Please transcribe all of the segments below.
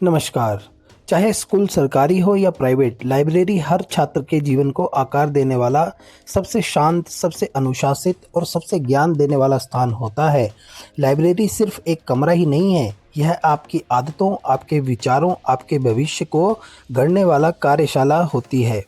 नमस्कार। चाहे स्कूल सरकारी हो या प्राइवेट, लाइब्रेरी हर छात्र के जीवन को आकार देने वाला सबसे शांत, सबसे अनुशासित और सबसे ज्ञान देने वाला स्थान होता है। लाइब्रेरी सिर्फ एक कमरा ही नहीं है, यह आपकी आदतों, आपके विचारों, आपके भविष्य को गढ़ने वाला कार्यशाला होती है।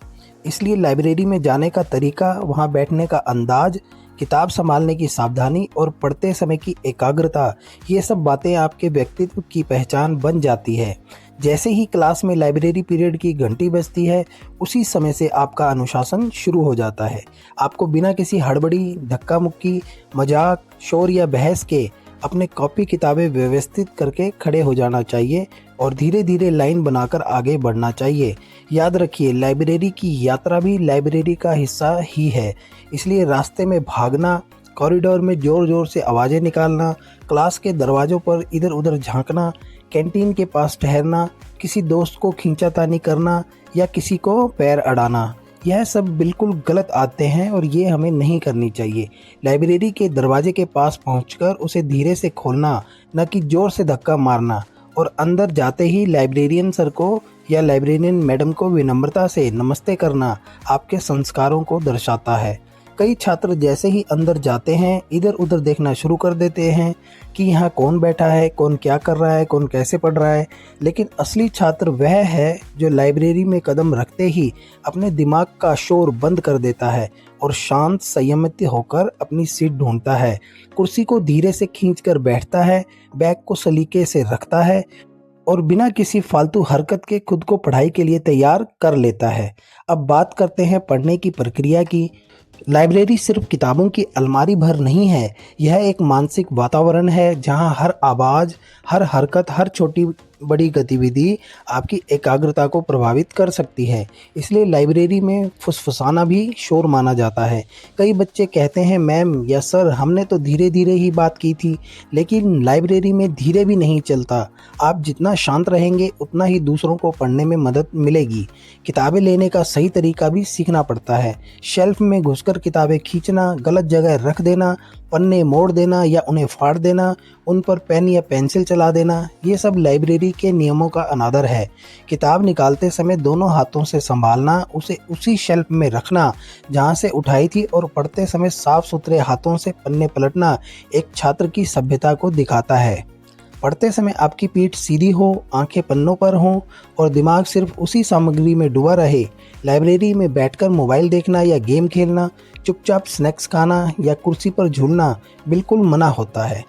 इसलिए लाइब्रेरी में जाने का तरीका, वहाँ बैठने का अंदाज, किताब संभालने की सावधानी और पढ़ते समय की एकाग्रता, ये सब बातें आपके व्यक्तित्व की पहचान बन जाती है। जैसे ही क्लास में लाइब्रेरी पीरियड की घंटी बजती है, उसी समय से आपका अनुशासन शुरू हो जाता है। आपको बिना किसी हड़बड़ी, धक्का मुक्की, मजाक, शोर या बहस के अपने कॉपी किताबें व्यवस्थित करके खड़े हो जाना चाहिए और धीरे धीरे लाइन बनाकर आगे बढ़ना चाहिए। याद रखिए, लाइब्रेरी की यात्रा भी लाइब्रेरी का हिस्सा ही है। इसलिए रास्ते में भागना, कॉरिडोर में ज़ोर ज़ोर से आवाज़ें निकालना, क्लास के दरवाज़ों पर इधर उधर झांकना, कैंटीन के पास ठहरना, किसी दोस्त को खींचातानी करना या किसी को पैर अड़ाना, यह सब बिल्कुल गलत आदतें हैं और ये हमें नहीं करनी चाहिए। लाइब्रेरी के दरवाजे के पास पहुंचकर उसे धीरे से खोलना, न कि ज़ोर से धक्का मारना, और अंदर जाते ही लाइब्रेरियन सर को या लाइब्रेरियन मैडम को विनम्रता से नमस्ते करना आपके संस्कारों को दर्शाता है। कई छात्र जैसे ही अंदर जाते हैं, इधर उधर देखना शुरू कर देते हैं कि यहाँ कौन बैठा है, कौन क्या कर रहा है, कौन कैसे पढ़ रहा है। लेकिन असली छात्र वह है जो लाइब्रेरी में कदम रखते ही अपने दिमाग का शोर बंद कर देता है और शांत, संयमित होकर अपनी सीट ढूंढता है, कुर्सी को धीरे से खींचकर बैठता है, बैग को सलीके से रखता है और बिना किसी फालतू हरकत के खुद को पढ़ाई के लिए तैयार कर लेता है। अब बात करते हैं पढ़ने की प्रक्रिया की। लाइब्रेरी सिर्फ किताबों की अलमारी भर नहीं है, यह एक मानसिक वातावरण है जहां हर आवाज़, हर हरकत, हर छोटी बड़ी गतिविधि आपकी एकाग्रता को प्रभावित कर सकती है। इसलिए लाइब्रेरी में फुसफुसाना भी शोर माना जाता है। कई बच्चे कहते हैं, मैम या सर, हमने तो धीरे धीरे ही बात की थी। लेकिन लाइब्रेरी में धीरे भी नहीं चलता। आप जितना शांत रहेंगे, उतना ही दूसरों को पढ़ने में मदद मिलेगी। किताबें लेने का सही तरीका भी सीखना पड़ता है। शेल्फ में घुसकर किताबें खींचना, गलत जगह रख देना, पन्ने मोड़ देना या उन्हें फाड़ देना, उन पर पेन या पेंसिल चला देना, ये सब लाइब्रेरी के नियमों का अनादर है। किताब निकालते समय दोनों हाथों से संभालना, उसे उसी शेल्फ में रखना जहाँ से उठाई थी और पढ़ते समय साफ सुथरे हाथों से पन्ने पलटना एक छात्र की सभ्यता को दिखाता है। पढ़ते समय आपकी पीठ सीधी हो, आंखें पन्नों पर हों और दिमाग सिर्फ उसी सामग्री में डूबा रहे। लाइब्रेरी में बैठकर मोबाइल देखना या गेम खेलना, चुपचाप स्नैक्स खाना या कुर्सी पर झूलना बिल्कुल मना होता है।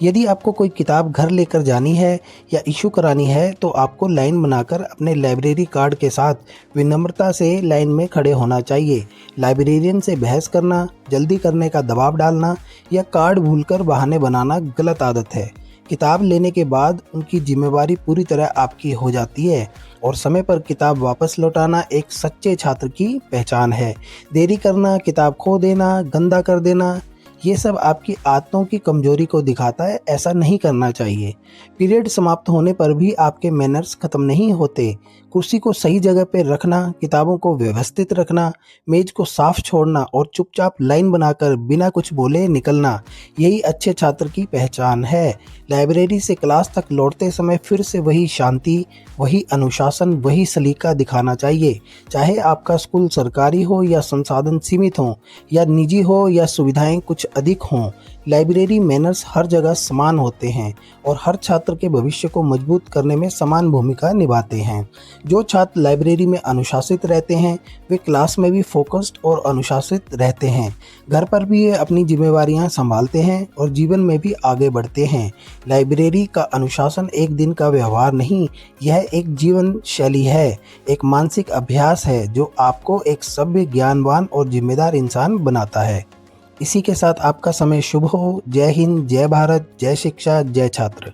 यदि आपको कोई किताब घर लेकर जानी है या इशू करानी है, तो आपको लाइन बनाकर अपने लाइब्रेरी कार्ड के साथ विनम्रता से लाइन में खड़े होना चाहिए। लाइब्रेरियन से बहस करना, जल्दी करने का दबाव डालना या कार्ड भूलकर बहाने बनाना गलत आदत है। किताब लेने के बाद उनकी जिम्मेवारी पूरी तरह आपकी हो जाती है और समय पर किताब वापस लौटाना एक सच्चे छात्र की पहचान है। देरी करना, किताब खो देना, गंदा कर देना, ये सब आपकी आदतों की कमजोरी को दिखाता है। ऐसा नहीं करना चाहिए। पीरियड समाप्त होने पर भी आपके मैनर्स खत्म नहीं होते। कुर्सी को सही जगह पर रखना, किताबों को व्यवस्थित रखना, मेज को साफ छोड़ना और चुपचाप लाइन बनाकर बिना कुछ बोले निकलना, यही अच्छे छात्र की पहचान है। लाइब्रेरी से क्लास तक लौटते समय फिर से वही शांति, वही अनुशासन, वही सलीका दिखाना चाहिए। चाहे आपका स्कूल सरकारी हो या संसाधन सीमित हों, या निजी हो या सुविधाएं कुछ अधिक हों, लाइब्रेरी मैनर्स हर जगह समान होते हैं और हर छात्र के भविष्य को मजबूत करने में समान भूमिका निभाते हैं। जो छात्र लाइब्रेरी में अनुशासित रहते हैं, वे क्लास में भी फोकस्ड और अनुशासित रहते हैं। घर पर भी ये अपनी जिम्मेवारियां संभालते हैं और जीवन में भी आगे बढ़ते हैं। लाइब्रेरी का अनुशासन एक दिन का व्यवहार नहीं, यह एक जीवन शैली है, एक मानसिक अभ्यास है जो आपको एक सभ्य, ज्ञानवान और जिम्मेदार इंसान बनाता है। इसी के साथ आपका समय शुभ हो। जय हिंद, जय भारत, जय शिक्षा, जय छात्र।